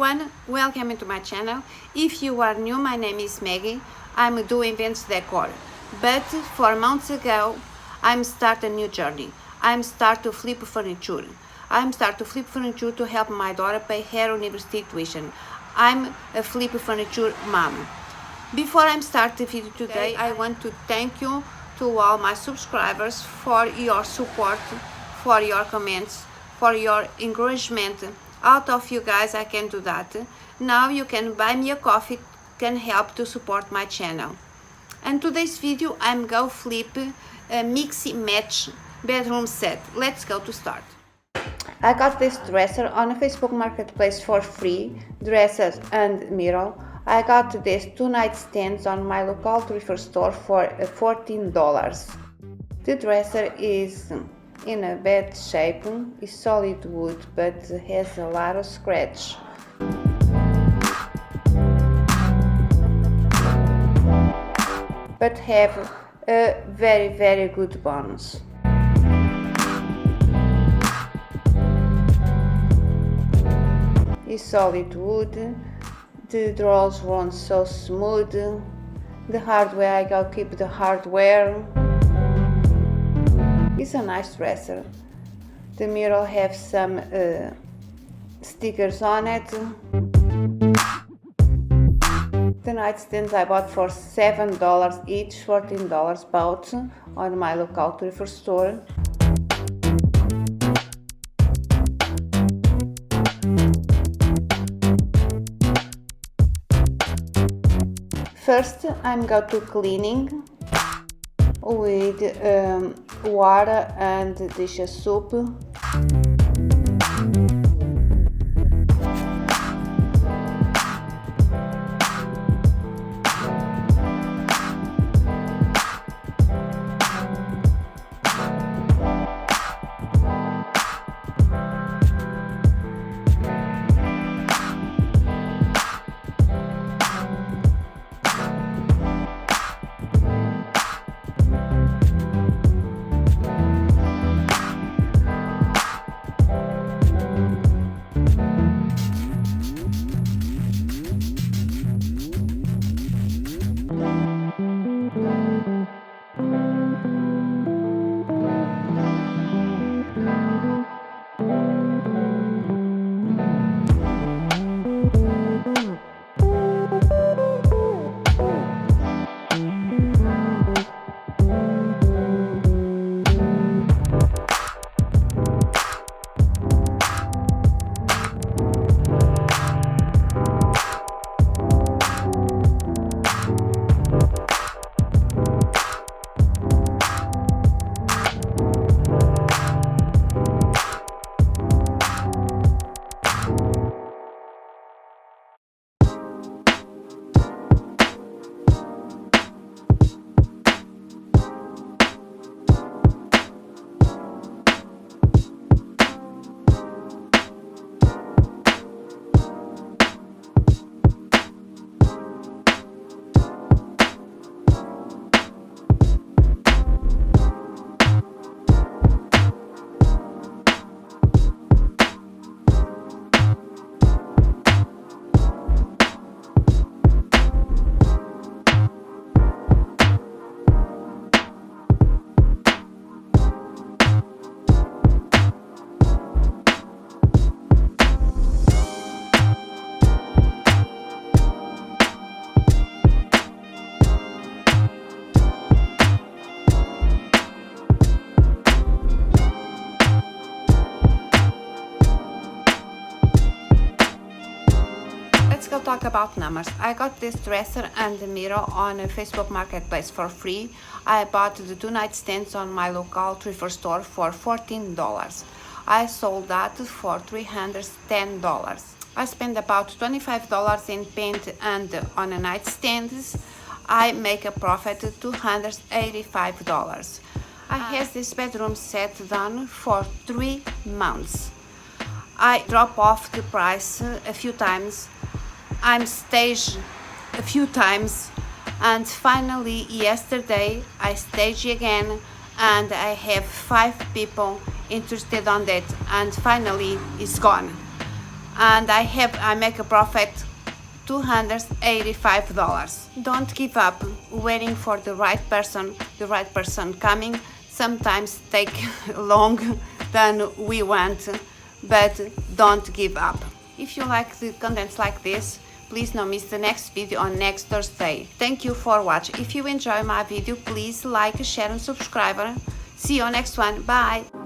everyone, welcome to my channel. If you are new, my name is Maggie. I'm doing events decor, but 4 months ago I'm start a new journey. I'm start to flip furniture. I'm start to flip furniture to help my daughter pay her university tuition. I'm a flip furniture mom. Before I start the video today, I want to thank you to all my subscribers for your support, for your comments, for your encouragement. Out of you guys I can do that. Now you can buy me a coffee, can help to support my channel. And today's video I'm go flip a mix match bedroom set. Let's go to start. I got this dresser on a Facebook marketplace for free, dressers and mirror. I got these 2 nightstands on my local thrift store for $14. The dresser is in a bad shape, is solid wood but has a lot of scratch. But have a very good bones. Is solid wood, the drawers run so smooth, the hardware I go keep the hardware. It's a nice dresser. The mirror have some stickers on it. The nightstands I bought for $7 each, $14 both on my local thrift store. First I'm going to cleaning with water and dish soap. Let's talk about numbers. I got this dresser and the mirror on a Facebook marketplace for free. I bought the 2 nightstands on my local thrift store for $14. I sold that for $310. I spent about $25 in paint and on a nightstands. I make a profit of $285. I had this bedroom set done for 3 months. I drop off the price a few times. I'm staged a few times, and finally yesterday I staged again, and I have 5 people interested on that, and finally it's gone. and I make a profit $285. Don't give up waiting for the right person coming. Sometimes take long than we want, but don't give up. If you like the contents like this, please don't miss the next video on next Thursday. Thank you for watching. If you enjoy my video, please like, share and subscribe. See you on next one. Bye.